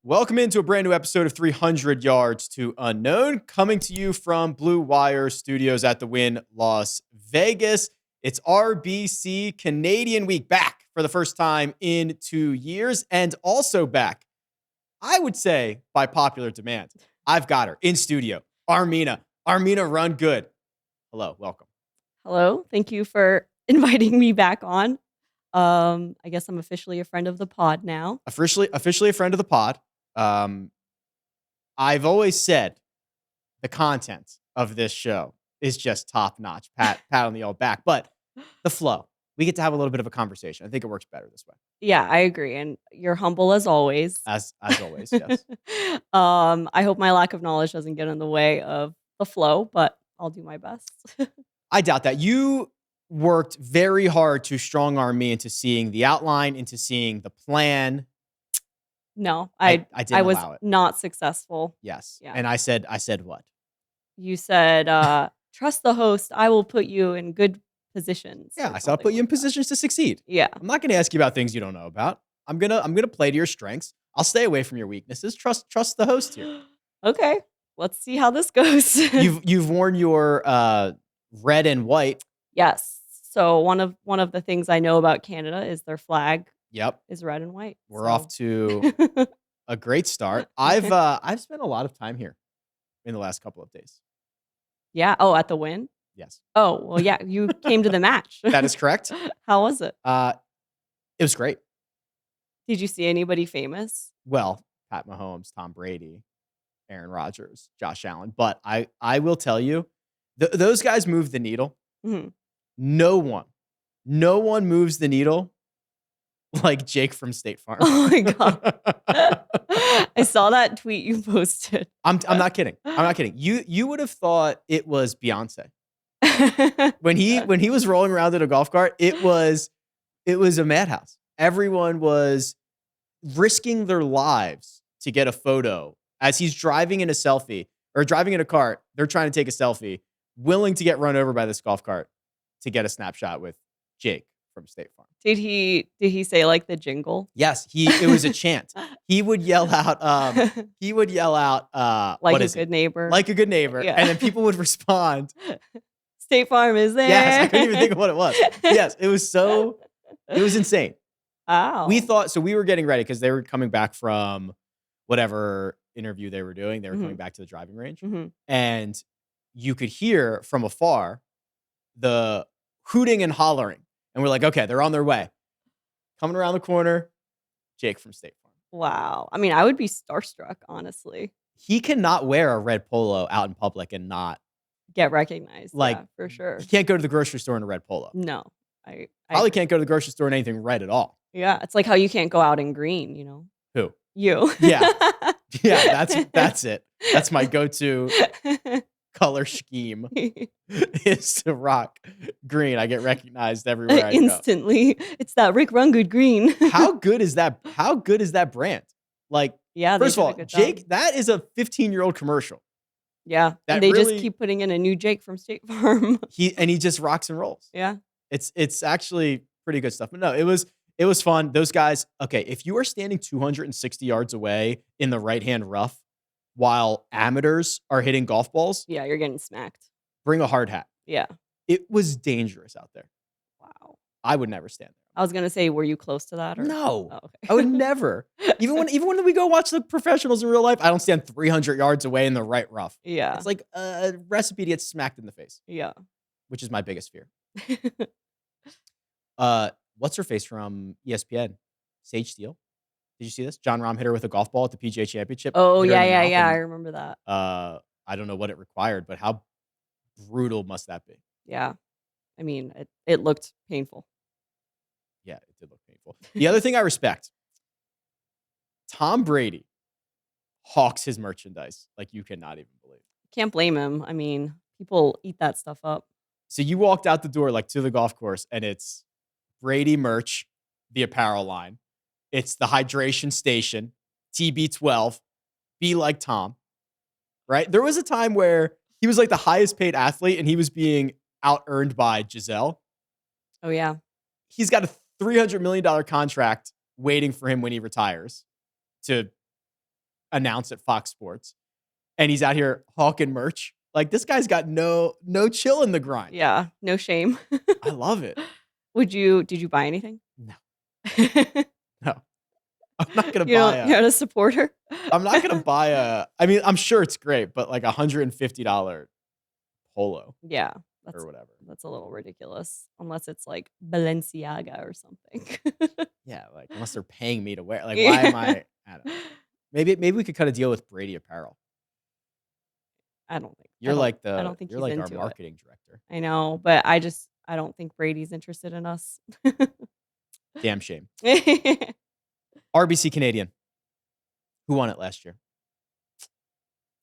Welcome into a brand new episode of 300 Yards to Unknown, coming to you from Blue Wire Studios at the Wynn, Las Vegas. It's RBC Canadian Week, back for the first time in 2 years, and also back, I would say, by popular demand. I've got her in studio, Mina. Mina, run good. Hello, welcome. Hello, thank you for inviting me back on. I guess I'm officially a friend of the pod now. Officially a friend of the pod. I've always said the content of this show is just top notch. Pat on the old back, but the flow, we get to have a little bit of a conversation. I think it works better this way. Yeah, I agree, and you're humble as always. As always, yes. I hope my lack of knowledge doesn't get in the way of the flow, but I'll do my best. I doubt that. You worked very hard to strong arm me into seeing the outline, into seeing the plan. No, I was not successful. Yes. Yeah. And I said what? You said, trust the host. I will put you in good positions. Yeah, I said I'll put you in positions to succeed. Yeah. I'm not going to ask you about things you don't know about. I'm gonna play to your strengths. I'll stay away from your weaknesses. Trust the host here. Okay. Let's see how this goes. You've worn your red and white. Yes. So one of the things I know about Canada is their flag. Yep. Is red and white. We're off to a great start. I've spent a lot of time here in the last couple of days. Yeah. Oh, at the Wynn? Yes. Oh, well, yeah. You came to the match. That is correct. How was it? It was great. Did you see anybody famous? Well, Pat Mahomes, Tom Brady, Aaron Rodgers, Josh Allen. But I will tell you, those guys move the needle. Mm-hmm. No one moves the needle like Jake from State Farm. Oh my God. I saw that tweet you posted. I'm not kidding. You would have thought it was Beyonce. When he was rolling around in a golf cart, it was a madhouse. Everyone was risking their lives to get a photo as he's driving in a cart. They're trying to take a selfie, willing to get run over by this golf cart to get a snapshot with Jake from State Farm. Did he say like the jingle? Yes, it was a chant. He would yell out like a good neighbor. Like a good neighbor. Yeah. And then people would respond. State Farm is there. Yes, I couldn't even think of what it was. Yes, it was insane. Wow. We were getting ready because they were coming back from whatever interview they were doing. They were coming back to the driving range. Mm-hmm. And you could hear from afar the hooting and hollering. And we're like, okay, they're on their way. Coming around the corner, Jake from State Farm. Wow. I mean, I would be starstruck, honestly. He cannot wear a red polo out in public and not get recognized. Yeah, for sure. He can't go to the grocery store in a red polo. No. I probably can't go to the grocery store in anything red at all. Yeah. It's like how you can't go out in green, you know? Who? You. Yeah. Yeah, that's it. That's my go-to color scheme is to rock green. I get recognized everywhere I instantly. go. It's that RickRunGood green. How good is that brand? Like, yeah, first of all, Jake, that is a 15-year-old commercial. Yeah. And they just keep putting in a new Jake from State Farm. He just rocks and rolls. Yeah. It's actually pretty good stuff. But no, it was fun. Those guys, okay, if you are standing 260 yards away in the right-hand rough while amateurs are hitting golf balls, yeah, you're getting smacked. Bring a hard hat. Yeah. It was dangerous out there. Wow. I would never stand there. I was gonna say, were you close to that? Or? No. Oh, okay. I would never. Even when we go watch the professionals in real life, I don't stand 300 yards away in the right rough. Yeah. It's like a recipe to get smacked in the face. Yeah. Which is my biggest fear. What's her face from ESPN? Sage Steele. Did you see this? John Rahm hit her with a golf ball at the PGA Championship. Oh, yeah. I remember that. I don't know what it required, but how brutal must that be? Yeah. I mean, it looked painful. Yeah, it did look painful. The other thing I respect, Tom Brady hawks his merchandise like you cannot even believe. Can't blame him. I mean, people eat that stuff up. So you walked out the door like to the golf course and it's Brady merch, the apparel line. It's the hydration station, TB12, be like Tom, right? There was a time where he was like the highest paid athlete and he was being out earned by Giselle. Oh, yeah. He's got a $300 million contract waiting for him when he retires to announce at Fox Sports. And he's out here hawking merch. Like, this guy's got no chill in the grind. Yeah. No shame. I love it. Did you buy anything? No. No. I'm not going to You're buy not a supporter? I'm not going to buy I mean, I'm sure it's great, but like $150 polo Yeah. or whatever. That's a little ridiculous. Unless it's like Balenciaga or something. Yeah, like unless they're paying me to wear. Like, Yeah. why am I don't know. Maybe we could cut a deal with Brady Apparel. I don't think. You're like I don't think you're he's like our into it. marketing director. I know, but I don't think Brady's interested in us. Damn shame. RBC Canadian. Who won it last year?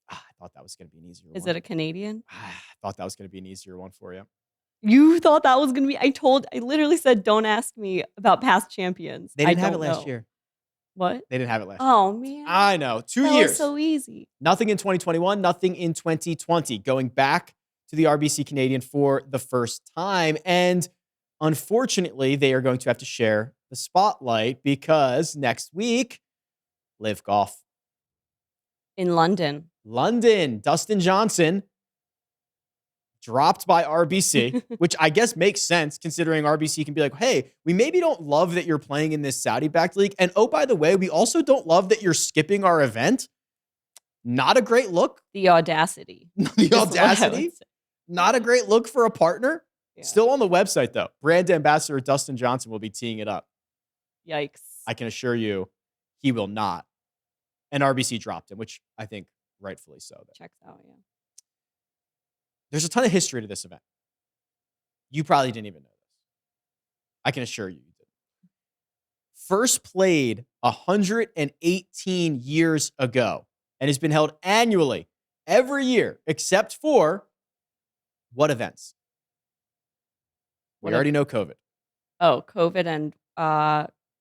I thought that was going to be an easier one. Is it a Canadian? I thought that was going to be an easier one for you. You thought that was gonna be? I literally said, don't ask me about past champions. They didn't have it don't last know. year. What? They didn't have it last year. Oh man, I know. 2 that years. was so easy. Nothing in 2021, nothing in 2020. Going back to the RBC Canadian for the first time. And unfortunately, they are going to have to share the spotlight because next week, LIV Golf. In London. Dustin Johnson dropped by RBC, which I guess makes sense considering RBC can be like, hey, we maybe don't love that you're playing in this Saudi-backed league. And oh, by the way, we also don't love that you're skipping our event. Not a great look. The audacity. The audacity. Not a great look for a partner. Yeah. Still on the website, though. Brand ambassador Dustin Johnson will be teeing it up. Yikes. I can assure you he will not. And RBC dropped him, which I think rightfully so. Checks out, yeah. There's a ton of history to this event. You probably didn't even know this. I can assure you didn't. First played 118 years ago and has been held annually every year except for what events? We already know COVID. Oh, COVID and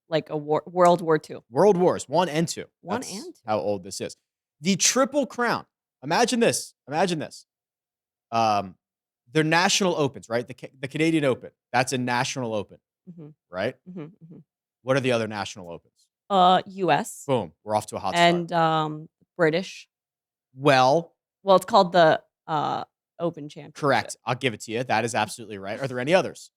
like a World War II. World Wars 1 and 2. That's and 2. How old this is. The Triple Crown. Imagine this. They're national opens, right? The Canadian Open. That's a national open, right? What are the other national opens? U.S. Boom. We're off to a hot start. And British. Well, it's called the Open Championship. Correct. I'll give it to you. That is absolutely right. Are there any others?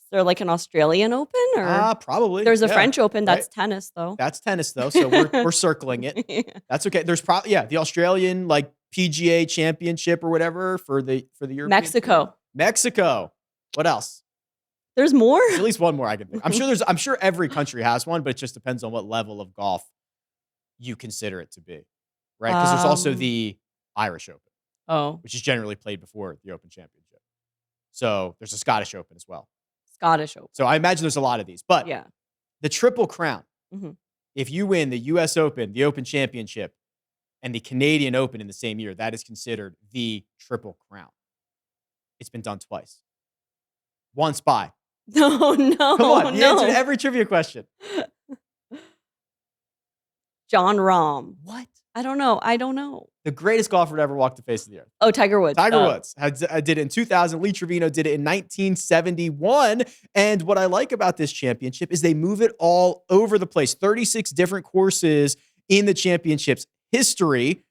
Is there like an Australian Open or probably? There's a French Open. That's tennis, though. That's tennis, though. So we're circling it. Yeah. That's okay. There's probably the Australian like PGA Championship or whatever for the European Mexico. What else? There's more. There's at least one more I can think. I'm sure every country has one, but it just depends on what level of golf you consider it to be, right? Because there's also the Irish Open, which is generally played before the Open Championship. So there's a Scottish Open as well. Scottish Open. So I imagine there's a lot of these, but the Triple Crown. If you win the U.S. Open, the Open Championship, and the Canadian Open in the same year, that is considered the Triple Crown. It's been done twice. Once by. No. Come on, you answered every trivia question. John Rahm. What? I don't know. The greatest golfer to ever walk the face of the earth. Oh, Tiger Woods. Tiger Woods did it in 2000. Lee Trevino did it in 1971. And what I like about this championship is they move it all over the place. 36 different courses in the championship's history.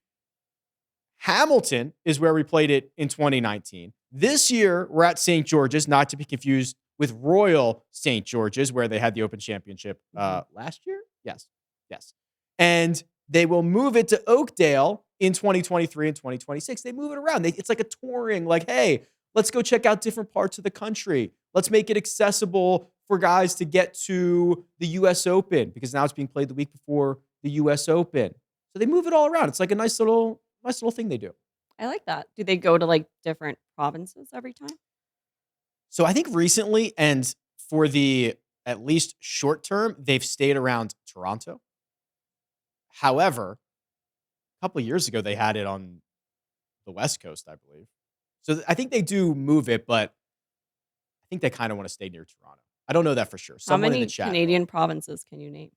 Hamilton is where we played it in 2019. This year, we're at St. George's, not to be confused with Royal St. George's, where they had the Open Championship last year. Yes. And they will move it to Oakdale in 2023 and 2026. They move it around. It's like a touring, like, hey, let's go check out different parts of the country. Let's make it accessible for guys to get to the U.S. Open because now it's being played the week before the U.S. Open. So they move it all around. It's like a nice little thing they do. I like that. Do they go to like different provinces every time? So I think recently, and for the at least short term, they've stayed around Toronto. However, a couple of years ago, they had it on the West Coast, I believe. So I think they do move it, but I think they kind of want to stay near Toronto. I don't know that for sure. How many Canadian provinces can you name?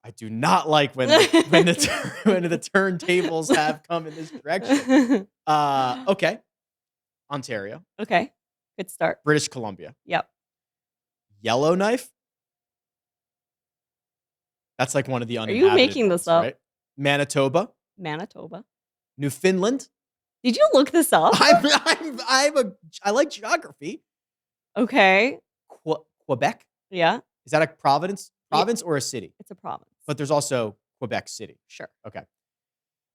I do not like when the turntables have come in this direction. Okay. Ontario. Okay. Good start. British Columbia. Yep. Yellowknife. That's like one of the Are uninhabited you making ones, this up? right? Manitoba. Manitoba. Newfoundland. Did you look this up? I like geography. Okay. Quebec. Yeah. Is that a province or a city? It's a province. But there's also Quebec City. Sure. Okay.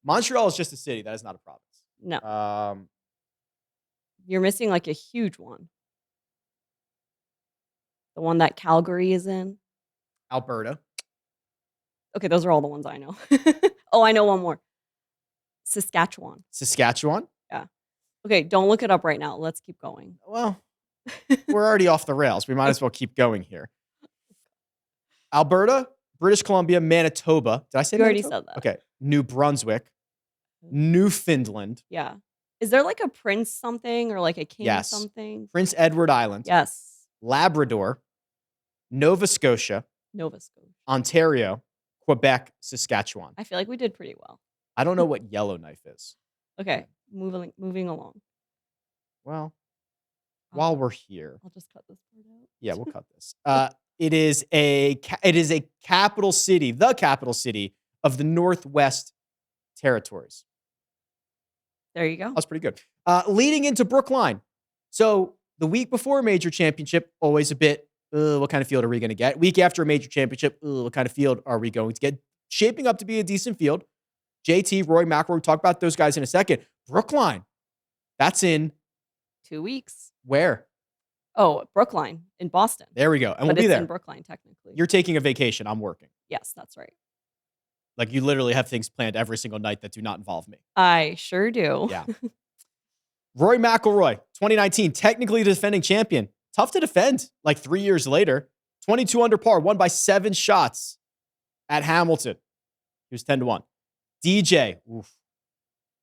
Montreal is just a city. That is not a province. No. You're missing like a huge one. The one that Calgary is in. Alberta. Okay, those are all the ones I know. Oh, I know one more. Saskatchewan. Saskatchewan. Yeah. Okay, don't look it up right now. Let's keep going. Well, we're already off the rails. We might as well keep going here. Alberta, British Columbia, Manitoba. Did I say You already Manitoba? said that. Okay. New Brunswick, Newfoundland. Yeah. Is there like a prince something or like a king Yes. something? Prince Edward Island. Yes. Labrador, Nova Scotia, Nova Scotia. Ontario, Quebec, Saskatchewan. I feel like we did pretty well. I don't know what Yellowknife is. Okay, moving along. Well, while we're here, I'll just cut this part out. yeah, we'll cut this. It is a capital city, the capital city of the Northwest Territories. There you go. That's pretty good. Leading into Brookline. So the week before a major championship, always a bit, what kind of field are we going to get? Week after a major championship, what kind of field are we going to get? Shaping up to be a decent field. JT, Roy McIlroy, we'll talk about those guys in a second. Brookline. That's in 2 weeks. where? Oh, Brookline in Boston. There we go. And But we'll be it's there. in Brookline, technically. You're taking a vacation. I'm working. Yes, that's right. Like you literally have things planned every single night that do not involve me. I sure do. Yeah. Roy McIlroy, 2019, technically the defending champion. Tough to defend like 3 years later. 22 under par, won by 7 shots at Hamilton. He was 10-1. DJ,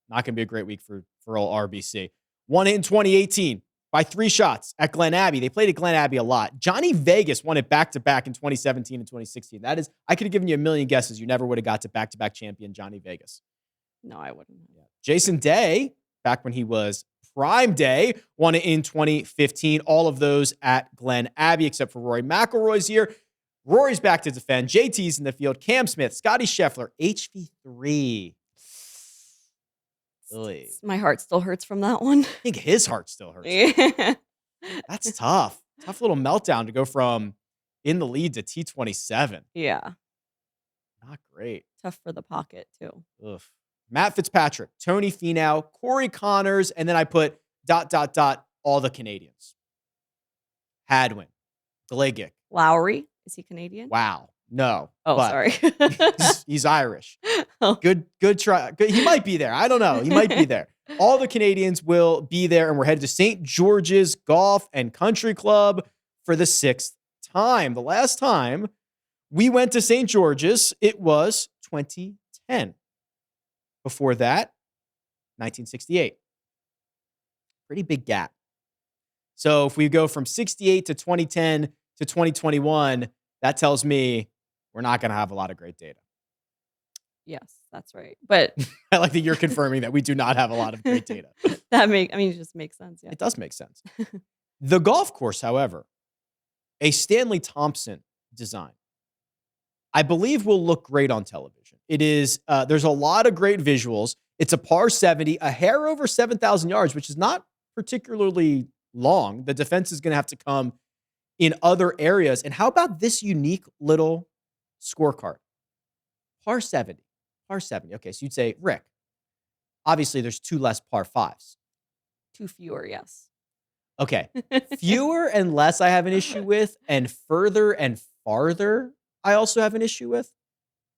not going to be a great week for old RBC. Won it in 2018 by 3 shots at Glen Abbey. They played at Glen Abbey a lot. Johnny Vegas won it back-to-back in 2017 and 2016. That is, I could have given you a million guesses. You never would have got to back-to-back champion Johnny Vegas. No, I wouldn't. Yeah. Jason Day, back when he was prime day, won it in 2015. All of those at Glen Abbey, except for Rory McIlroy's year. Rory's back to defend. JT's in the field. Cam Smith, Scotty Scheffler, HV3. My heart still hurts from that one. I think his heart still hurts. Yeah. That's tough. Tough little meltdown to go from in the lead to T27. Yeah. Not great. Tough for the pocket, too. Ugh. Matt Fitzpatrick, Tony Finau, Corey Connors, and then I put ... all the Canadians. Hadwin, Gligic. Lowry, is he Canadian? Wow. No. Oh, but sorry. he's Irish. Oh. Good try. Good. He might be there. I don't know. He might be there. All the Canadians will be there, and we're headed to St. George's Golf and Country Club for the 6th time. The last time we went to St. George's, it was 2010. Before that, 1968. Pretty big gap. So if we go from 68 to 2010 to 2021, that tells me we're not going to have a lot of great data. Yes, that's right. But I like that you're confirming that we do not have a lot of great data. it just makes sense. Yeah. It does make sense. The golf course, however, a Stanley Thompson design, I believe will look great on television. It is, there's a lot of great visuals. It's a par 70, a hair over 7,000 yards, which is not particularly long. The defense is going to have to come in other areas. And how about this unique little scorecard? Par 70. Par 70. Okay, so you'd say, Rick, obviously there's 2 less par 5s. 2 fewer, yes. Okay. Fewer and less I have an issue with, and further and farther I also have an issue with.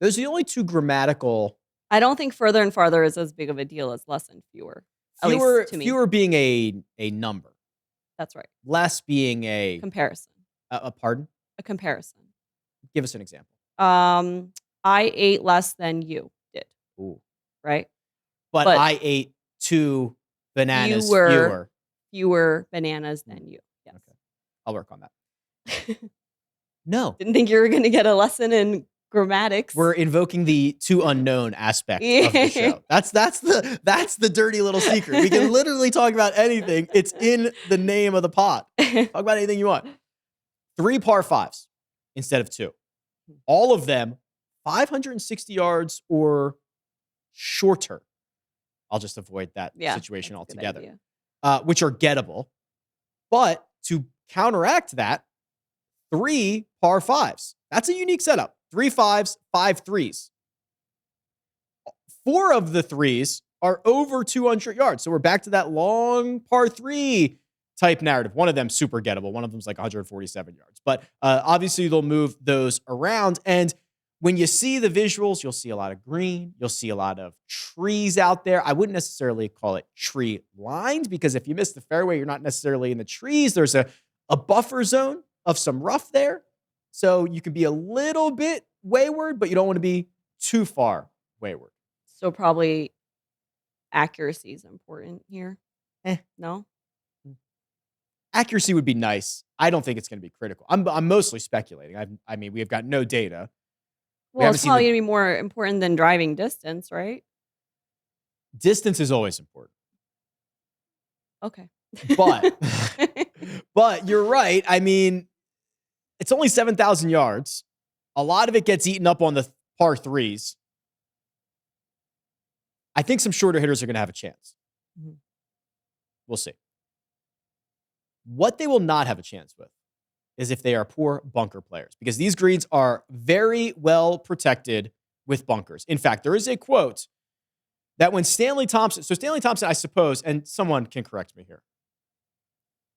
Those are the only 2 grammatical. I don't think further and farther is as big of a deal as less and fewer. At least to me. Fewer being a number. That's right. Less being a comparison. Pardon? A comparison. Give us an example. I ate less than you did. Ooh. Right? But I ate 2 bananas fewer bananas than you. Yes. Okay. I'll work on that. No. Didn't think you were going to get a lesson in Grammatics. We're invoking the to unknown aspect of the show. That's the dirty little secret. We can literally talk about anything. It's in the name of the pod. Talk about anything you want. 3 par 5s instead of 2. All of them 560 yards or shorter. I'll just avoid that situation altogether. Which are gettable. But to counteract that, 3 par 5s. That's a unique setup. 3 5s, 5 3s. 4 of the 3s are over 200 yards. So we're back to that long par 3 type narrative. One of them super gettable. One of them's like 147 yards. But obviously they'll move those around. And when you see the visuals, you'll see a lot of green. You'll see a lot of trees out there. I wouldn't necessarily call it tree lined because if you miss the fairway, you're not necessarily in the trees. There's a buffer zone of some rough there. So you can be a little bit wayward, but you don't want to be too far wayward. So probably accuracy is important here. No? Accuracy would be nice. I don't think it's going to be critical. I'm mostly speculating. I mean, we have got no data. Well, it's probably going to be more important than driving distance, right? Distance is always important. Okay. But you're right. I mean, it's only 7,000 yards. A lot of it gets eaten up on the par 3s. I think some shorter hitters are going to have a chance. Mm-hmm. We'll see. What they will not have a chance with is if they are poor bunker players, because these greens are very well protected with bunkers. In fact, there is a quote that when Stanley Thompson, I suppose, and someone can correct me here,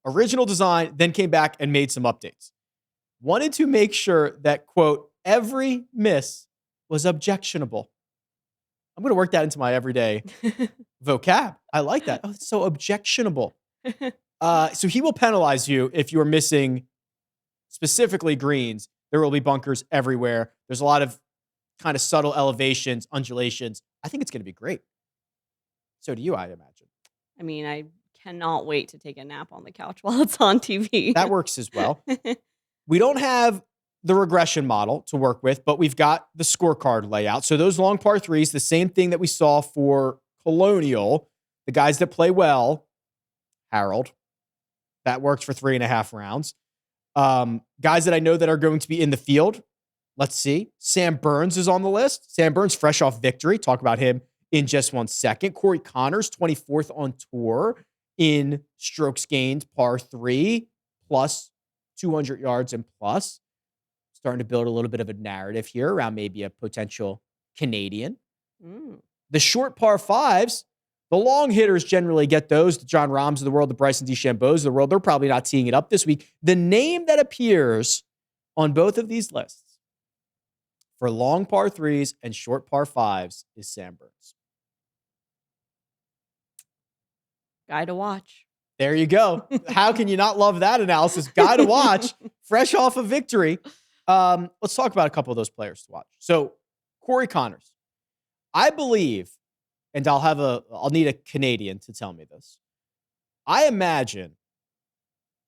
original design, then came back and made some updates. Wanted to make sure that, quote, every miss was objectionable. I'm going to work that into my everyday vocab. I like that. Oh, it's so objectionable. So he will penalize you if you're missing specifically greens. There will be bunkers everywhere. There's a lot of kind of subtle elevations, undulations. I think it's going to be great. So do you, I imagine. I mean, I cannot wait to take a nap on the couch while it's on TV. That works as well. We don't have the regression model to work with, but we've got the scorecard layout. So those long par 3s, the same thing that we saw for Colonial, the guys that play well, Harold, that works for 3.5 rounds. Guys that I know that are going to be in the field, let's see. Sam Burns is on the list. Sam Burns, fresh off victory. Talk about him in just 1 second. Corey Connors, 24th on tour in strokes gained, par 3, plus 200 yards and plus. Starting to build a little bit of a narrative here around maybe a potential Canadian. The short par 5s, the long hitters generally get those. The John Rahms of the world, the Bryson DeChambeaus of the world, they're probably not teeing it up this week. The name that appears on both of these lists for long par 3s and short par 5s is Sam Burns. Guy to watch. There you go. How can you not love that analysis? Guy to watch, fresh off of victory. Let's talk about a couple of those players to watch. So Corey Connors, I believe, and I'll need a Canadian to tell me this. I imagine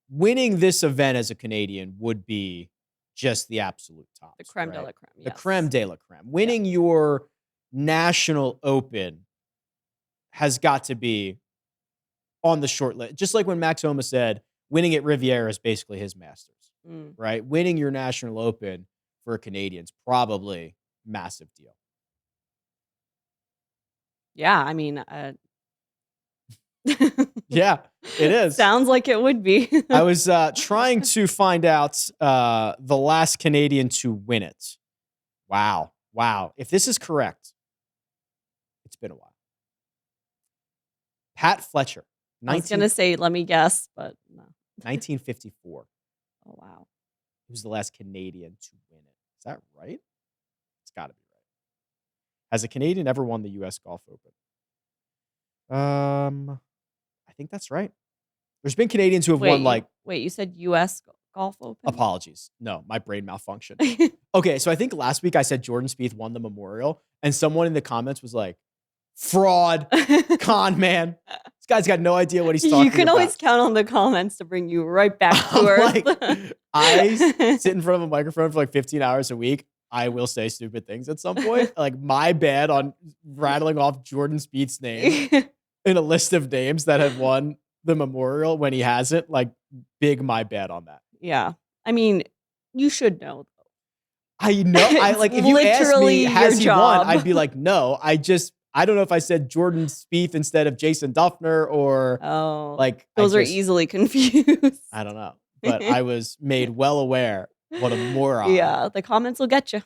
winning this event as a Canadian would be just the absolute top. The creme de la creme. The creme de la creme. Winning your national open has got to be on the short list. Just like when Max Homa said, winning at Riviera is basically his Masters, right? Winning your national open for a Canadian's probably massive deal. Yeah, I mean, yeah, it is. Sounds like it would be. I was trying to find out the last Canadian to win it. Wow. If this is correct, it's been a while. Pat Fletcher. I was going to say, let me guess, but no. 1954. Oh, wow. Who's the last Canadian to win it? Is that right? It's got to be right. Has a Canadian ever won the U.S. Golf Open? I think that's right. There's been Canadians who have won Wait, you said U.S. Golf Open? Apologies. No, my brain malfunctioned. Okay, so I think last week I said Jordan Spieth won the Memorial, and someone in the comments was like, fraud, con man. This guy's got no idea what he's talking about. You can always count on the comments to bring you right back to earth. I sit in front of a microphone for like 15 hours a week. I will say stupid things at some point. Like my bad on rattling off Jordan Spieth's name in a list of names that have won the Memorial when he hasn't. Like big my bad on that. Yeah. I mean, you should know. I know. I It's like if you asked me, literally has he your won? job. I'd be like, no. I don't know if I said Jordan Spieth instead of Jason Duffner or Oh, like those are easily confused. I don't know. But I was made well aware what a moron. Yeah, the comments will get you.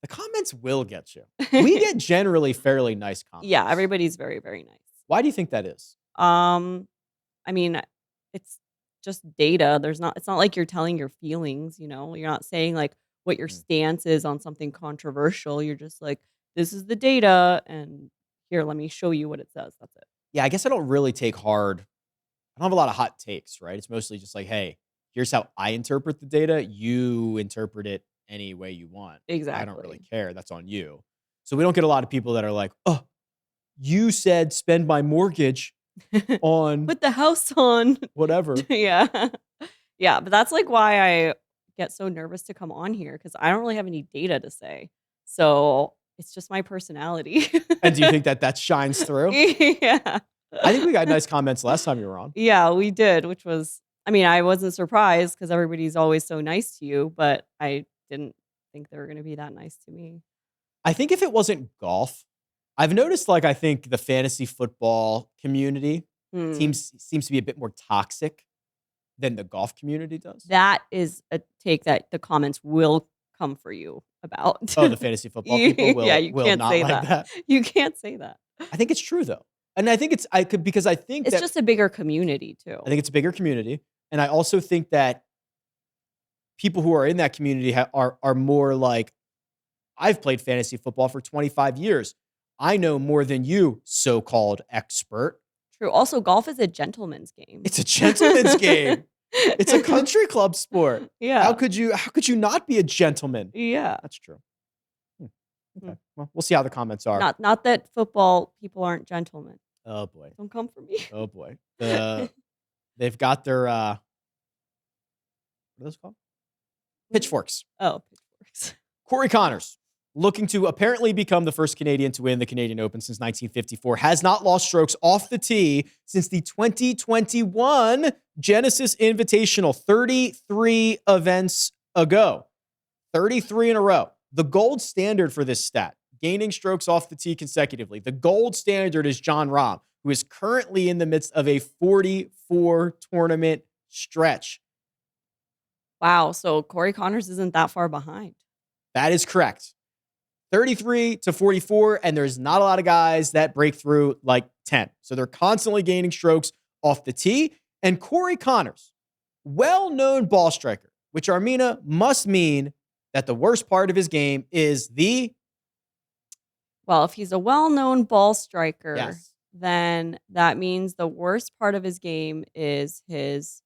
The comments will get you. We get generally fairly nice comments. Yeah, everybody's very, very nice. Why do you think that is? I mean, it's just data. It's not like you're telling your feelings, you know. You're not saying like what your stance is on something controversial. You're just like, this is the data, and here, let me show you what it says. That's it. Yeah, I guess I don't really take hard. I don't have a lot of hot takes, right? It's mostly just like, hey, here's how I interpret the data. You interpret it any way you want. Exactly. I don't really care. That's on you. So we don't get a lot of people that are like, oh, you said spend my mortgage on Put the house on. whatever. Yeah. Yeah, but that's like why I get so nervous to come on here because I don't really have any data to say. So it's just my personality. And do you think that shines through? Yeah. I think we got nice comments last time you were on. Yeah, we did, which was, I mean, I wasn't surprised because everybody's always so nice to you, but I didn't think they were going to be that nice to me. I think if it wasn't golf, I've noticed like I think the fantasy football community seems to be a bit more toxic than the golf community does. That is a take that the comments will come for you about. Oh, the fantasy football people will, yeah, you will can't not say like that. You can't say that. I think it's true though. And I think it's just a bigger community too. I think it's a bigger community. And I also think that people who are in that community are more like, I've played fantasy football for 25 years. I know more than you, so-called expert. True. Also, golf is a gentleman's game. It's a gentleman's game. It's a country club sport. Yeah. How could you not be a gentleman? Yeah. That's true. Okay. Well, we'll see how the comments are. Not that football people aren't gentlemen. Oh boy. Don't come for me. Oh boy. They've got their what are those called? Pitchforks. Oh, pitchforks. Corey Connors, looking to apparently become the first Canadian to win the Canadian Open since 1954, has not lost strokes off the tee since the 2021 Genesis Invitational, 33 events ago. 33 in a row. The gold standard for this stat, gaining strokes off the tee consecutively. The gold standard is Jon Rahm, who is currently in the midst of a 44 tournament stretch. Wow. So Corey Connors isn't that far behind. That is correct. 33 to 44, and there's not a lot of guys that break through like 10. So they're constantly gaining strokes off the tee. And Corey Connors, well-known ball striker, which Armina must mean that the worst part of his game is well, if he's a well-known ball striker, yes, then that means the worst part of his game is his.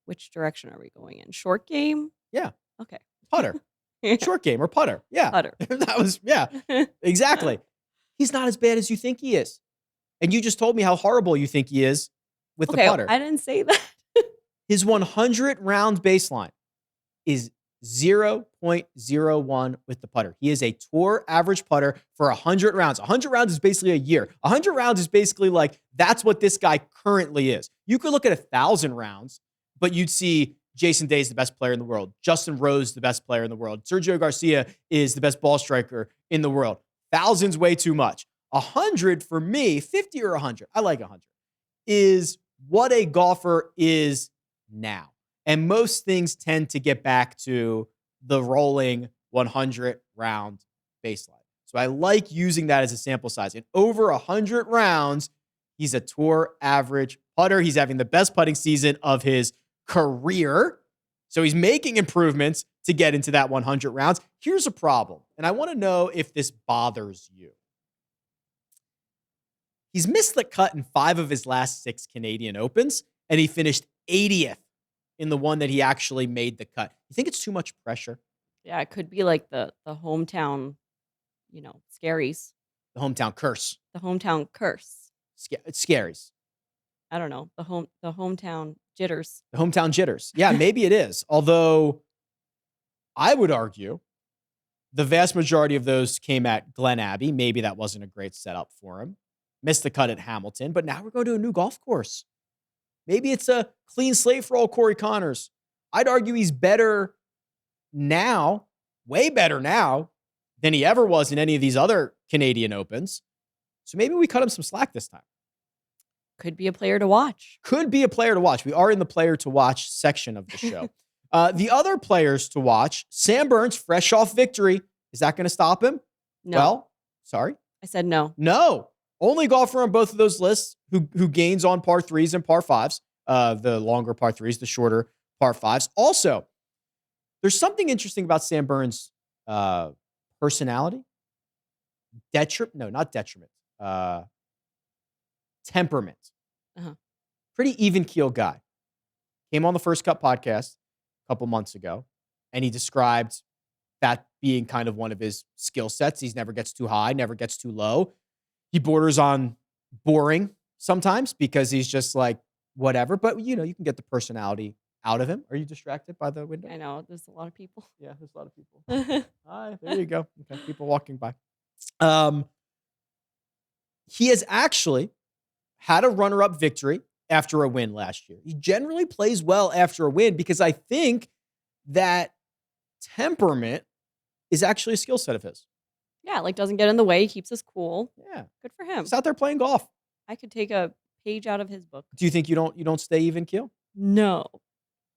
Which direction are we going in? Short game? Yeah. Okay. Putter. Yeah. Short game or putter. Yeah. Putter. That was, yeah, exactly. He's not as bad as you think he is. And you just told me how horrible you think he is with the putter. I didn't say that. His 100 round baseline is 0.01 with the putter. He is a tour average putter for 100 rounds. 100 rounds is basically a year. 100 rounds is basically like, that's what this guy currently is. You could look at 1,000 rounds, but you'd see Jason Day is the best player in the world. Justin Rose, the best player in the world. Sergio Garcia is the best ball striker in the world. 1,000's way too much. 100 for me, 50 or 100, I like 100, is what a golfer is now. And most things tend to get back to the rolling 100 round baseline. So I like using that as a sample size. In over 100 rounds, he's a tour average putter. He's having the best putting season of his career. So he's making improvements to get into that 100 rounds. Here's a problem, and I want to know if this bothers you. He's missed the cut in 5 of his last 6 Canadian Opens, and he finished 80th in the one that he actually made the cut. You think it's too much pressure? Yeah, it could be like the hometown, scaries. The hometown curse. The hometown curse. It's scaries. I don't know. The hometown jitters. The hometown jitters. Yeah, maybe it is. Although I would argue the vast majority of those came at Glen Abbey. Maybe that wasn't a great setup for him. Missed the cut at Hamilton, but now we're going to a new golf course. Maybe it's a clean slate for old Corey Connors. I'd argue he's better now, way better now than he ever was in any of these other Canadian Opens. So maybe we cut him some slack this time. Could be a player to watch. Could be a player to watch. We are in the player to watch section of the show. The other players to watch, Sam Burns, fresh off victory. Is that going to stop him? No. Well, sorry. I said no. No. Only golfer on both of those lists who gains on par threes and par fives. The longer par threes, the shorter par fives. Also, there's something interesting about Sam Burns' personality. Not detriment. Temperament. Uh-huh. Pretty even keel guy. Came on the First Cut podcast a couple months ago, and he described that being kind of one of his skill sets. He never gets too high, never gets too low. He borders on boring sometimes because he's just like, whatever. But, you can get the personality out of him. Are you distracted by the window? I know. There's a lot of people. Yeah, there's a lot of people. Hi, there you go. Okay, people walking by. He has actually had a runner-up victory after a win last year. He generally plays well after a win because I think that temperament is actually a skill set of his. Yeah, doesn't get in the way. He keeps us cool. Yeah. Good for him. He's out there playing golf. I could take a page out of his book. Do you think you don't stay even keel? No.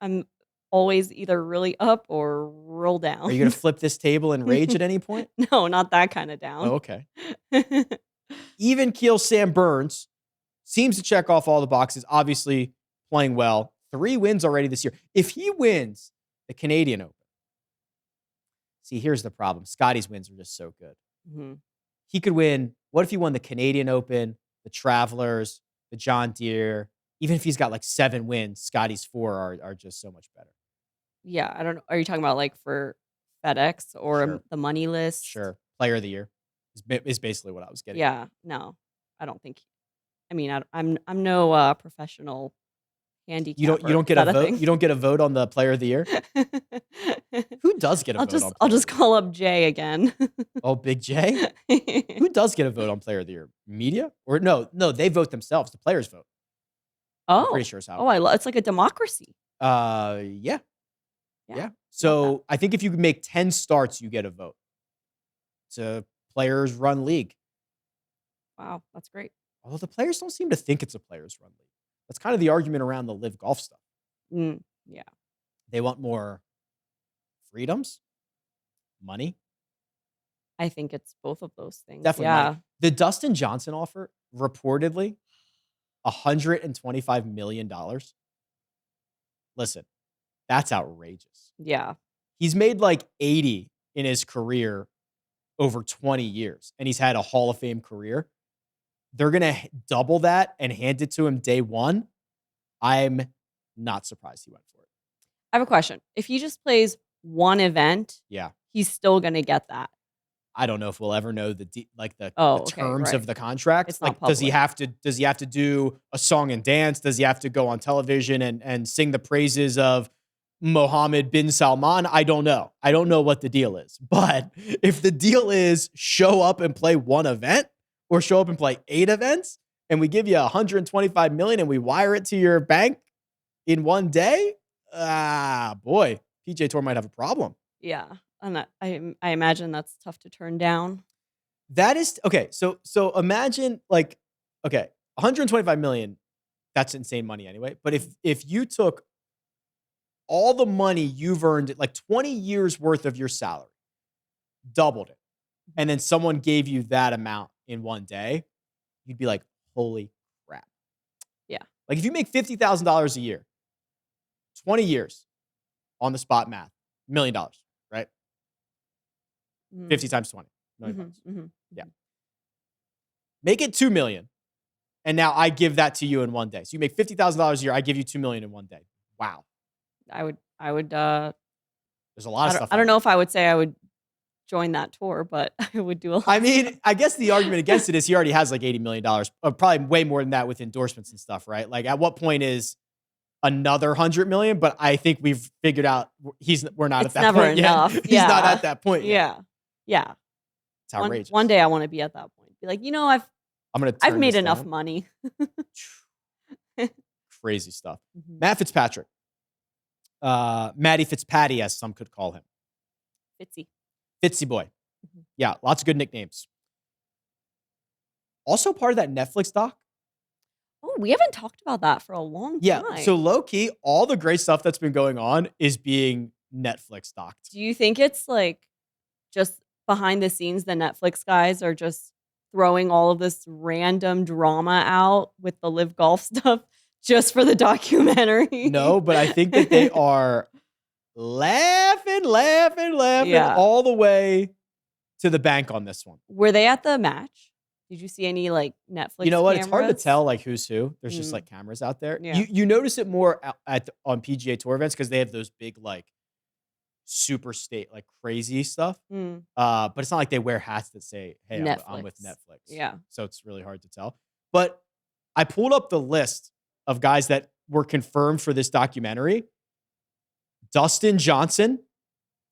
I'm always either really up or roll down. Are you going to flip this table and rage at any point? No, not that kind of down. Oh, okay. Even keel Sam Burns seems to check off all the boxes, obviously playing well. 3 wins already this year. If he wins the Canadian Open, see, here's the problem. Scotty's wins are just so good. Mm-hmm. He could win. What if he won the Canadian Open, the Travelers, the John Deere? Even if he's got 7 wins, Scotty's 4 are just so much better. Yeah, I don't know. Are you talking about for FedEx or Sure. the money list? Sure. Player of the year is basically what I was getting. Yeah, no, I don't think. I mean, I'm no professional handicapper. You don't get a vote. You don't get a vote on the player of the year. Who does get a vote? I'll just call up Jay again. Oh, Big J. Who does get a vote on player of the year? Media or no? They vote themselves. The players vote. I'm pretty sure it's how. It's like a democracy. Yeah. So I think if you make 10 starts, you get a vote. It's a players run league. Wow, that's great. Although the players don't seem to think it's a players run league. That's kind of the argument around the LIV Golf stuff. Yeah. They want more freedoms, money. I think it's both of those things. Definitely. Yeah. Money. The Dustin Johnson offer, reportedly, $125 million. Listen, that's outrageous. Yeah. He's made 80 in his career over 20 years, and he's had a Hall of Fame career. They're going to double that and hand it to him day one. I'm not surprised he went for it. I have a question. If he just plays one event, he's still going to get that. I don't know if we'll ever know the terms of the contract. It's not does he have to do a song and dance? Does he have to go on television and sing the praises of Mohammed bin Salman? I don't know. I don't know what the deal is. But if the deal is show up and play one event or show up and play 8 events and we give you $125 million and we wire it to your bank in one day, boy, PGA Tour might have a problem. Yeah. And I imagine that's tough to turn down. That is okay. So imagine $125 million, that's insane money anyway. But if you took all the money you've earned, 20 years worth of your salary, doubled it, and then someone gave you that amount in one day, you'd be like, holy crap. Yeah. If you make $50,000 a year, 20 years on the spot math, $1 million, right? 50 times 20. $1 million. Yeah. Make it $2 million. And now I give that to you in one day. So you make $50,000 a year. I give you $2 million in one day. Wow. I would. There's a lot of stuff. I don't know if I would say I would join that tour, but I would do a lot. I mean, I guess the argument against it is he already has $80 million, probably way more than that with endorsements and stuff, right? At what point is another 100 million, but I think we've figured out we're not It's at that never point enough. yet. He's Yeah. not at that point yet. Yeah. Yeah. It's outrageous. One day I want to be at that point. Be like, I've made enough money. Crazy stuff. Mhm. Matt Fitzpatrick. Matty Fitzpatty, as some could call him. Fitzy. Fitzy boy. Mhm. Yeah, lots of good nicknames. Also part of that Netflix doc. Oh, we haven't talked about that for a long Yeah, time. so low key, all the great stuff that's been going on is being Netflix docked. Do you think it's like just behind the scenes, the Netflix guys are just throwing all of this random drama out with the LIV Golf stuff just for the documentary? No, but I think that they are laughing Yeah. all the way to the bank on this one. Were they at the match? Did you see any like Netflix? You know what? It's hard to cameras? tell like who's who. There's just Mm. like cameras out there. Yeah. You notice it more on PGA Tour events because they have those big like super state like crazy stuff. Mm. But it's not like they wear hats that say, "Hey, I'm with Netflix. Netflix." Yeah. So it's really hard to tell. But I pulled up the list of guys that were confirmed for this documentary. Dustin Johnson.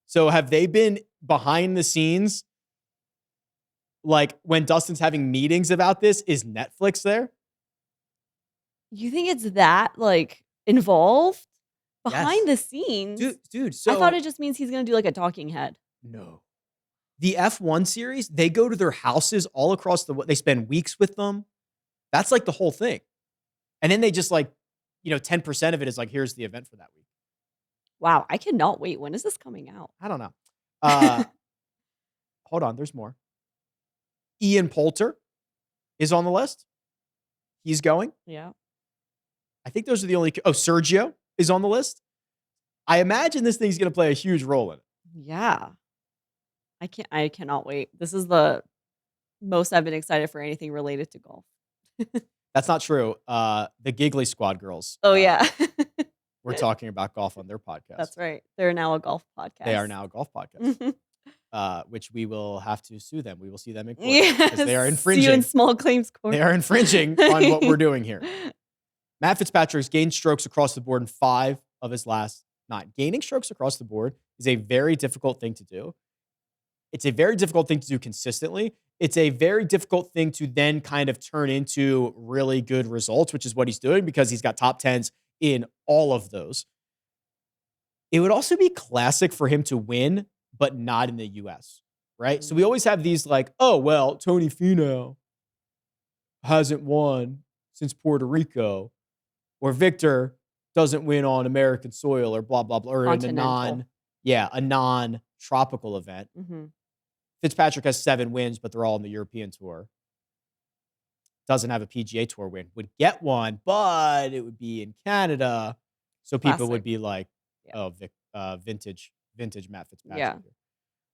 So have they been behind the scenes? Like when Dustin's having meetings about this, is Netflix there? You think it's that like involved behind Yes. the scenes? Dude. So I thought it just means he's gonna do like a talking head. no. The F1 series, they go to their houses all across they spend weeks with them. That's like the whole thing. And then they just like, 10% of it is like, here's the event for that week. Wow, I cannot wait. When is this coming out? I don't know. Hold on, there's more. Ian Poulter is on the list. He's going. Yeah. I think those are the only. Oh, Sergio is on the list. I imagine this thing's going to play a huge role in it. Yeah. I cannot wait. This is the most I've been excited for anything related to golf. That's not true. The Giggly Squad girls. Oh yeah. We're talking about golf on their podcast. That's right. They're now a golf podcast. They are now a golf podcast. Mhm. Which we will have to sue them. We will see them in court Yes. because they are See you infringing. in small claims court. They are infringing on what we're doing here. Matt Fitzpatrick's gained strokes across the board in 5 of his last 9. Gaining strokes across the board is a very difficult thing to do. It's a very difficult thing to do consistently. It's a very difficult thing to then kind of turn into really good results, which is what he's doing because he's got top 10s in all of those. It would also be classic for him to win, but not in the US, right? So we always have these like, oh, well, Tony Finau hasn't won since Puerto Rico, or Victor doesn't win on American soil, or blah, blah, blah, or in a non-tropical event. Mm-hmm. Fitzpatrick has 7 wins, but they're all on the European Tour. Doesn't have a PGA Tour win. Would get one, but it would be in Canada. So people would be like, oh, vintage Matt Fitzpatrick. Yeah. Here.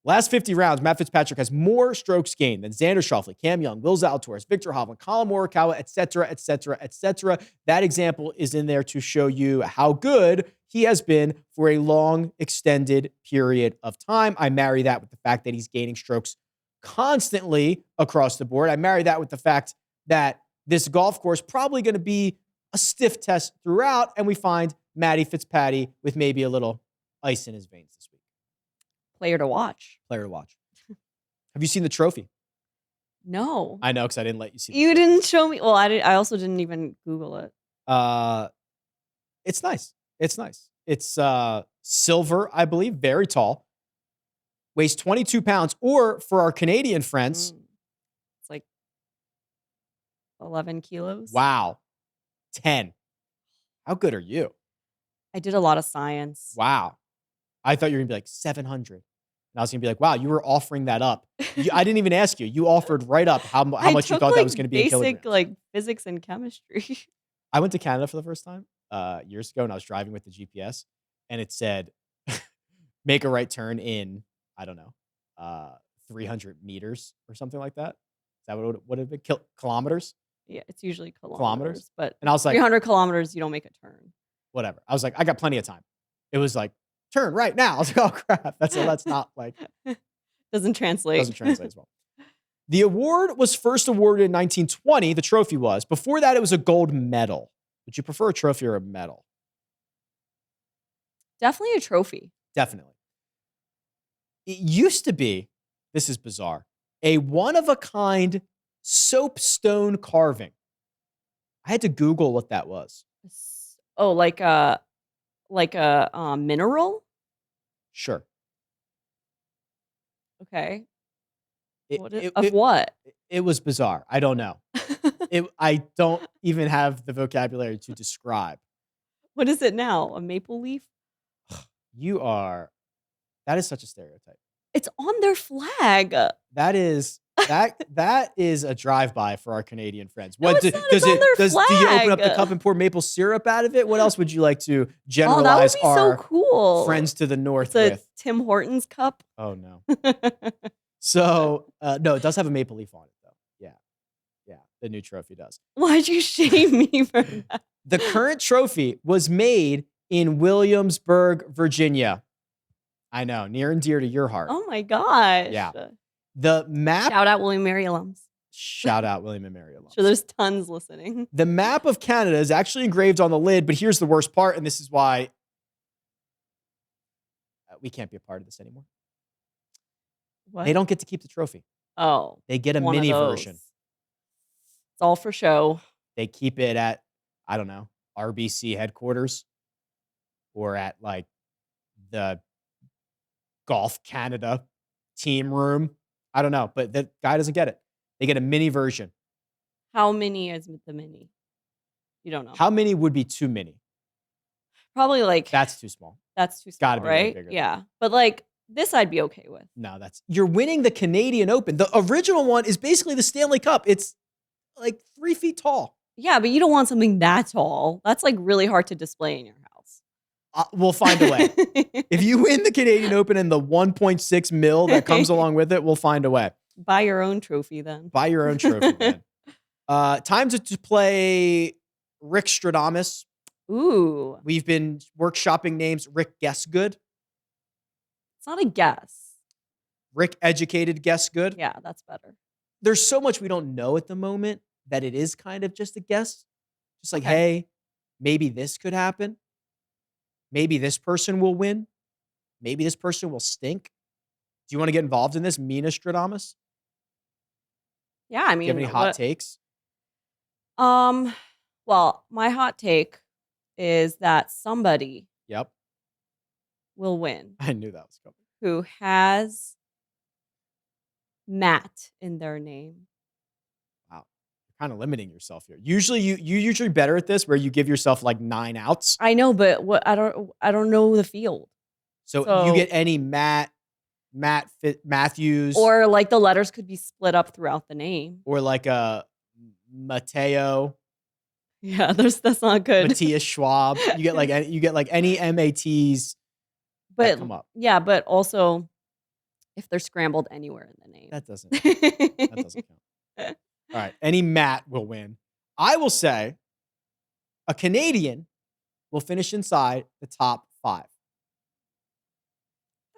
Last 50 rounds, Matt Fitzpatrick has more strokes gained than Xander Schauffele, Cam Young, Will Zalatoris, Victor Hovland, Colin Morikawa, etc., etc., etc. That example is in there to show you how good he has been for a long, extended period of time. I marry that with the fact that he's gaining strokes constantly across the board. I marry that with the fact that this golf course probably going to be a stiff test throughout, and we find Matty Fitzpatty with maybe a little ice in his veins this week. Player to watch. Player to watch. Have you seen the trophy? No. I know because I didn't let you see. You didn't show me. Well, I also didn't even Google it. It's nice. It's nice. It's silver, I believe, very tall. Weighs 22 pounds, or for our Canadian friends, it's like 11 kilos. Wow, 10. How good are you? I did a lot of science. Wow. I thought you were going to be like 700. And I was going to be like, wow, you were offering that up. I didn't even ask you. You offered right up how much you thought that was going to be in kilograms. Basic like physics and chemistry. I went to Canada for the first time years ago, and I was driving with the GPS, and it said, make a right turn in, I don't know, 300 meters or something like that. Is that what it would have been? Kilometers? Yeah, it's usually kilometers. But and I was like, 300 kilometers, you don't make a turn. Whatever. I was like, I got plenty of time. It was like, turn right now. I was like, oh crap. That's not like. Doesn't translate. Doesn't translate as well. The award was first awarded in 1920. The trophy was. Before that, it was a gold medal. Would you prefer a trophy or a medal? Definitely a trophy. Definitely. It used to be, this is bizarre, a one-of-a-kind soapstone carving. I had to Google what that was. Oh, like a mineral? Sure. Okay. It, What it, of it, what? it was bizarre. I don't know. I don't even have the vocabulary to describe. What is it now? A maple leaf? That is such a stereotype. It's on their flag. That is a drive-by for our Canadian friends. No, What it's not. It's on their do you open up the flag. cup and pour maple syrup out of it? What else would you like to Oh, that would generalize be so our cool. friends to the north It's a with? Tim Hortons cup. Oh no. So no, it does have a maple leaf on it though. Yeah, the new trophy does. Why'd you shame me for that? The current trophy was made in Williamsburg, Virginia. I know, near and dear to your heart. Oh my gosh. Yeah. The map. Shout out William Mary alums. Shout out William and Mary alums. Sure, there's tons listening. The map of Canada is actually engraved on the lid, but here's the worst part, and this is why we can't be a part of this anymore. What? They don't get to keep the trophy. Oh. They get a one of mini those. version. It's all for show. They keep it at, I don't know, RBC headquarters or at like the Golf Canada team room. I don't know, but the guy doesn't get it. They get a mini version. How many is the mini? You don't know. How many would be too many? Probably like That's too small. that's too small, gotta be way right? bigger. Yeah. But like this I'd be okay with. No, you're winning the Canadian Open. The original one is basically the Stanley Cup. It's like 3 feet tall. Yeah, but you don't want something that tall. That's like really hard to display in your house. We'll find a way. If you win the Canadian Open and the 1.6 mil that comes along with it, we'll find a way. Buy your own trophy then. Buy your own trophy, man. Time to play Rick Stradamus. Ooh. We've been workshopping names. Rick Guessgood. It's not a guess. Rick Educated Guessgood. Yeah, that's better. There's so much we don't know at the moment that it is kind of just a guess. Just like, Okay. hey, maybe this could happen. Maybe this person will win. Maybe this person will stink. Do you want to get involved in this, Mina Stradamus? Yeah, I Do mean, you have any hot takes? well, my hot take is that somebody Yep. will win I knew that was coming. who has Matt in their name. Wow. You're kind of limiting yourself here. Usually you usually better at this where you give yourself like 9 outs. I know, but what I don't know the field. So you get any Matthews Or like the letters could be split up throughout the name. or like a Mateo, Yeah, that's not good. Matthias Schwab. You get like any MATs that But come up. yeah, but also if they're scrambled anywhere in the name. That doesn't count. All right. Any Matt will win. I will say a Canadian will finish inside the top 5.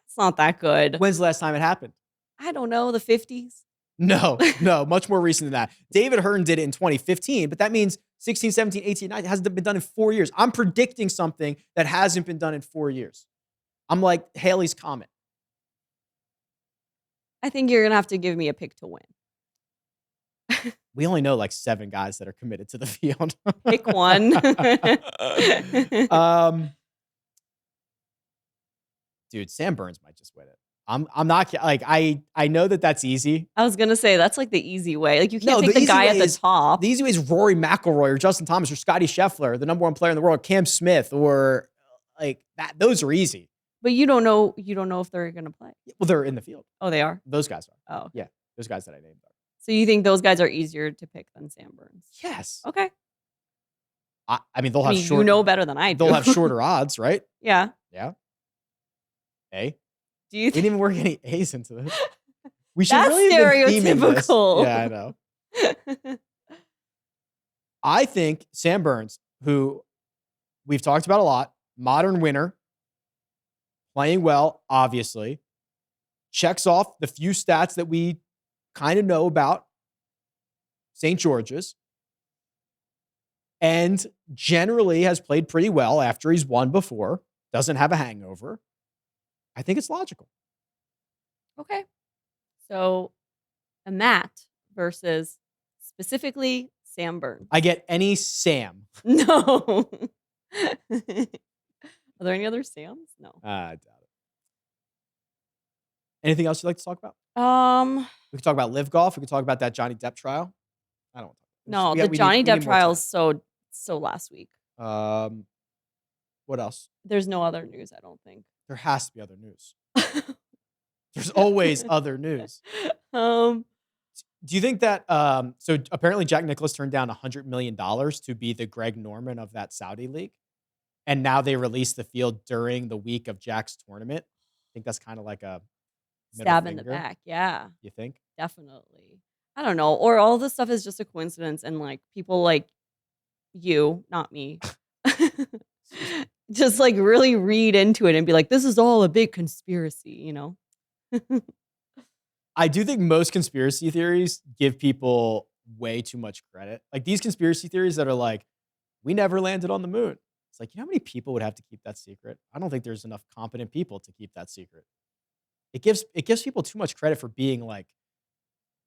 It's not that good. When's the last time it happened? I don't know, the 50s. No, much more recent than that. David Hearn did it in 2015, but that means 16, 17, 18, 19 hasn't been done in 4 years. I'm predicting something that hasn't been done in 4 years. I'm like Haley's Comet. I think you're going to have to give me a pick to win. We only know like 7 guys that are committed to the field. Pick one. Dude, Sam Burns might just win it. I'm not like I know that that's easy. I was going to say that's like the easy way. Like you can't pick the the easy guy way at the is- top. The easy way is Rory McIlroy or Justin Thomas or Scotty Scheffler, the number 1 player in the world, Cam Smith, or like that. Those are easy. But you don't know if they're going to play. Well, they're in the field. Oh, they are? Those guys are. Oh. Okay. Those guys that I named are. So you think those guys are easier to pick than Sam Burns? Yes. Okay. I mean, they'll have you know better than I do. They'll have shorter odds, right? Yeah. Yeah. A. Do you We think didn't even work any A's into this. We should that's really have been theming this. stereotypical? Yeah, I know. I think Sam Burns, who we've talked about a lot, modern winner, playing well, obviously, checks off the few stats that we kind of know about St. George's, and generally has played pretty well after he's won before. doesn't have a hangover. I think it's logical. Okay. So a Matt versus specifically Sam Burns. I get any Sam. No. Are there any other Sams? No. I doubt it. Anything else you'd like to talk about? We could talk about LIV Golf. We could talk about that Johnny Depp trial. I don't. No, the Johnny Depp trial is so last week. What else? There's no other news, I don't think. There has to be other news. There's always other news. Do you think that so apparently Jack Nicklaus turned down $100 million to be the Greg Norman of that Saudi league, and now they released the field during the week of Jack's tournament? I think that's kind of like a stab in the back. Yeah, you think? Definitely. I don't know, or all this stuff is just a coincidence, and like people like you, not me, just like really read into it and be like, this is all a big conspiracy, you know? I do think most conspiracy theories give people way too much credit. Like these conspiracy theories that are like, we never landed on the moon. It's like, you know how many people would have to keep that secret? I don't think there's enough competent people to keep that secret. It gives people too much credit for being like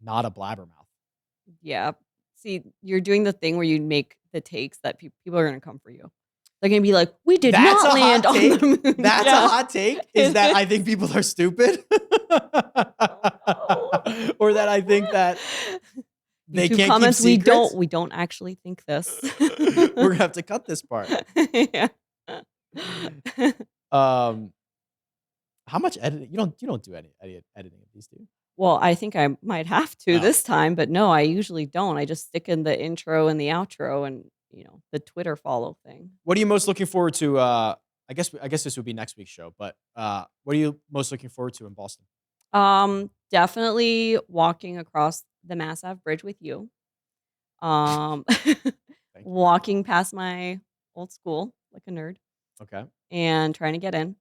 not a blabbermouth. Yeah. See, you're doing the thing where you make the takes that people are going to come for you. They're going to be like, we did not land on the moon. That's a hot take? Is that I think people are stupid? Or that I think that they can't comments, keep secrets? We don't actually think this. We're going to have to cut this part. Yeah. How much editing? You don't do any editing of these, do you? Well, I think I might have to this time, but no, I usually don't. I just stick in the intro and the outro and, you know, the Twitter follow thing. What are you most looking forward to? I guess this would be next week's show, but what are you most looking forward to in Boston? Definitely walking across the Mass Ave Bridge with you. Walking past my old school like a nerd. Okay. And trying to get in.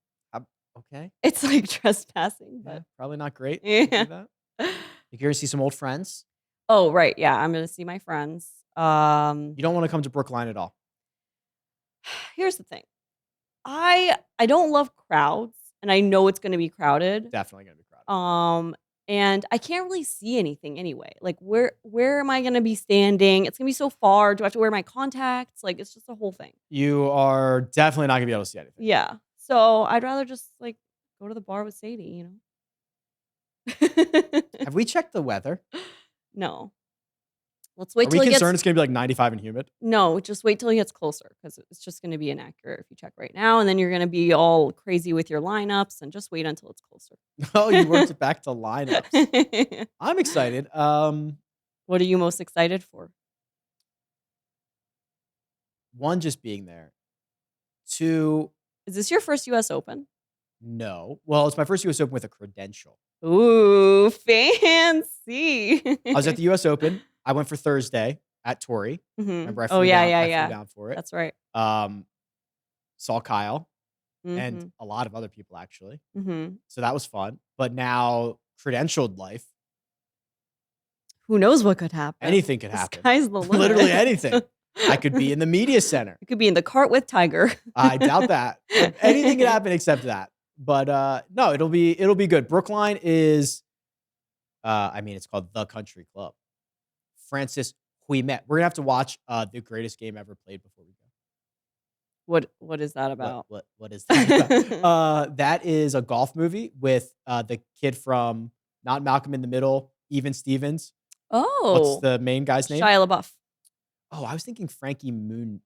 Okay. It's like trespassing, but probably not great. Yeah. You here to see some old friends? Oh, right. Yeah, I'm going to see my friends. You don't want to come to Brookline at all? Here's the thing. I don't love crowds, and I know it's going to be crowded. Definitely going to be crowded. And I can't really see anything anyway. Like, where am I going to be standing? It's going to be so far. Do I have to wear my contacts? Like, it's just a whole thing. You are definitely not going to be able to see anything. Yeah. So I'd rather just like go to the bar with Sadie, you know. Have we checked the weather? No. Let's wait till it gets... Are we concerned it's going to be like 95 and humid? No, just wait till it gets closer because it's just going to be inaccurate if you check right now. And then you're going to be all crazy with your lineups and just wait until it's closer. Oh, you worked it back to lineups. I'm excited. What are you most excited for? One, just being there. Two... Is this your first U.S. Open? No. Well, it's my first U.S. Open with a credential. Ooh, fancy. I was at the U.S. Open. I went for Thursday at Torrey. Mm-hmm. Remember, I flew down for it. That's right. Saw Kyle and a lot of other people, actually. Mm-hmm. So that was fun. But now, credentialed life. Who knows what could happen? Anything could happen. Sky's the limit. Literally anything. I could be in the media center. You could be in the cart with Tiger. I doubt that. Anything could happen except that. But no, it'll be good. Brookline is, it's called the Country Club. Francis Ouimet. We're gonna have to watch the greatest game ever played before we go. What is that about? What is that about? That is a golf movie with the kid from not Malcolm in the Middle, Even Stevens. Oh, what's the main guy's name? Shia LaBeouf. Oh, I was thinking Frankie Moon.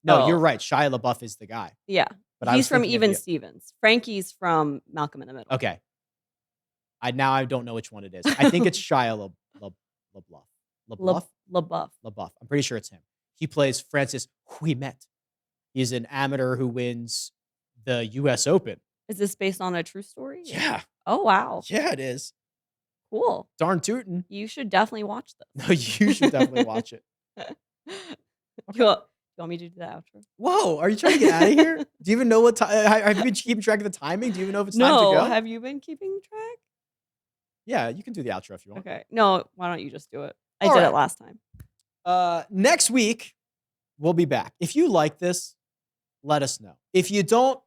No, You're right. Shia LaBeouf is the guy. Yeah, but he's from Even Stevens. Frankie's from Malcolm in the Middle. Okay. I don't know which one it is. I think it's Shia LaBeouf. I'm pretty sure it's him. He plays Francis Ouimet. He's an amateur who wins the U.S. Open. Is this based on a true story? Yeah. Oh, wow. Yeah, it is. Cool. Darn tootin'. You should definitely watch this. No, you should definitely watch it. Okay. You want me to do the outro? Whoa, are you trying to get out of here? Do you even know what time? Have you been keeping track of the timing? Do you even know if it's time to go? No, have you been keeping track? Yeah, you can do the outro if you want. Okay. No, why don't you just do it? I did it last time. Next week, we'll be back. If you like this, let us know. If you don't,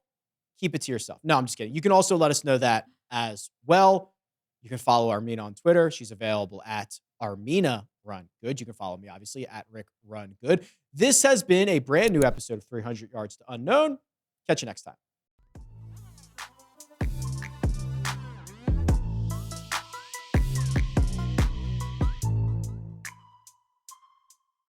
keep it to yourself. No, I'm just kidding. You can also let us know that as well. You can follow Armina on Twitter. She's available at Armina Run Good. You can follow me, obviously, at Rick Run Good. This has been a brand new episode of 300 Yards to Unknown. Catch you next time.